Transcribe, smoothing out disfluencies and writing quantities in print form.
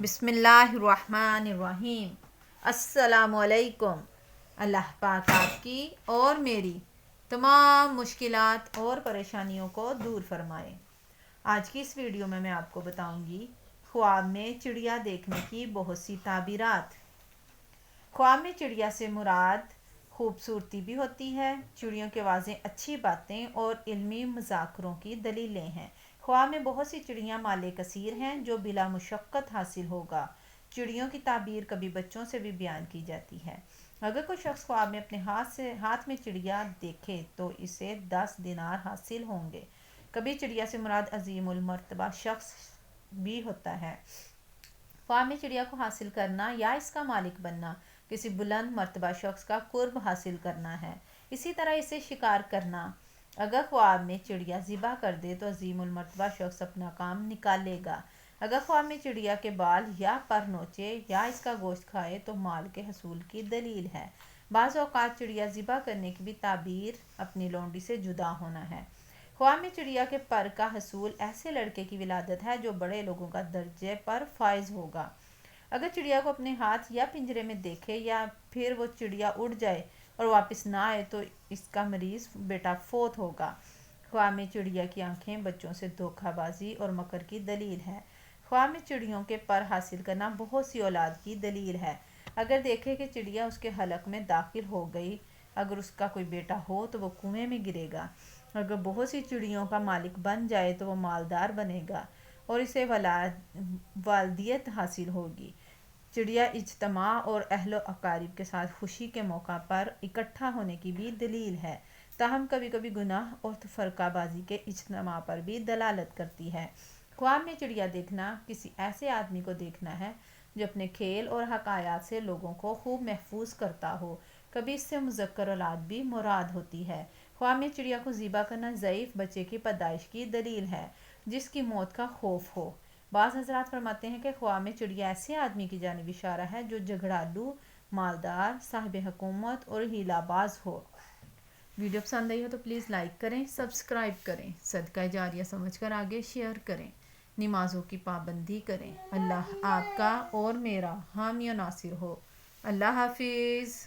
بسم اللہ الرحمن الرحیم۔ السلام علیکم۔ اللہ پاک آپ کی اور میری تمام مشکلات اور پریشانیوں کو دور فرمائے۔ آج کی اس ویڈیو میں آپ کو بتاؤں گی خواب میں چڑیا دیکھنے کی بہت سی تعبیرات۔ خواب میں چڑیا سے مراد خوبصورتی بھی ہوتی ہے۔ چڑیوں کے واضح اچھی باتیں اور علمی مذاکروں کی دلیلیں ہیں۔ خواب میں بہت سی چڑیاں مال کثیر ہیں جو بلا مشقت حاصل ہوگا۔ چڑیوں کی تعبیر کبھی بچوں سے بھی بیان کی جاتی ہے۔ اگر کوئی شخص خواب میں اپنے ہاتھ میں چڑیا دیکھے تو اسے 10 دینار حاصل ہوں گے۔ کبھی چڑیا سے مراد عظیم المرتبہ شخص بھی ہوتا ہے۔ خواب میں چڑیا کو حاصل کرنا یا اس کا مالک بننا کسی بلند مرتبہ شخص کا قرب حاصل کرنا ہے۔ اسی طرح اسے شکار کرنا۔ اگر خواب میں چڑیا ذبح کر دے تو عظیم المرتبہ شخص اپنا کام نکالے گا۔ اگر خواب میں چڑیا کے بال یا پر نوچے یا اس کا گوشت کھائے تو مال کے حصول کی دلیل ہے۔ بعض اوقات چڑیا ذبح کرنے کی بھی تعبیر اپنی لونڈی سے جدا ہونا ہے۔ خواب میں چڑیا کے پر کا حصول ایسے لڑکے کی ولادت ہے جو بڑے لوگوں کا درجے پر فائز ہوگا۔ اگر چڑیا کو اپنے ہاتھ یا پنجرے میں دیکھے یا پھر وہ چڑیا اڑ جائے اور واپس نہ آئے تو اس کا مریض بیٹا فوت ہوگا۔ خواب میں چڑیا کی آنکھیں بچوں سے دھوکہ بازی اور مکر کی دلیل ہے۔ خواب میں چڑیوں کے پر حاصل کرنا بہت سی اولاد کی دلیل ہے۔ اگر دیکھے کہ چڑیا اس کے حلق میں داخل ہو گئی، اگر اس کا کوئی بیٹا ہو تو وہ کنویں میں گرے گا۔ اگر بہت سی چڑیوں کا مالک بن جائے تو وہ مالدار بنے گا اور اسے والدیت حاصل ہوگی۔ چڑیا اجتماع اور اہل و اقارب کے ساتھ خوشی کے موقع پر اکٹھا ہونے کی بھی دلیل ہے، تاہم کبھی کبھی گناہ اور فرقہ بازی کے اجتماع پر بھی دلالت کرتی ہے۔ خواب میں چڑیا دیکھنا کسی ایسے آدمی کو دیکھنا ہے جو اپنے کھیل اور حکایات سے لوگوں کو خوب محفوظ کرتا ہو۔ کبھی اس سے مذکر اولاد بھی مراد ہوتی ہے۔ خواب میں چڑیا کو ذبح کرنا ضعیف بچے کی پیدائش کی دلیل ہے جس کی موت کا خوف ہو۔ بعض حضرات فرماتے ہیں کہ خواب میں چڑیا ایسے آدمی کی جانب اشارہ ہے جو جھگڑالو، مالدار، صاحب حکومت اور ہیلہ باز ہو۔ ویڈیو پسند آئی ہو تو پلیز لائک کریں، سبسکرائب کریں، صدقہ جاریہ سمجھ کر آگے شیئر کریں، نمازوں کی پابندی کریں۔ اللہ آپ کا اور میرا حامی و ناصر ہو۔ اللہ حافظ۔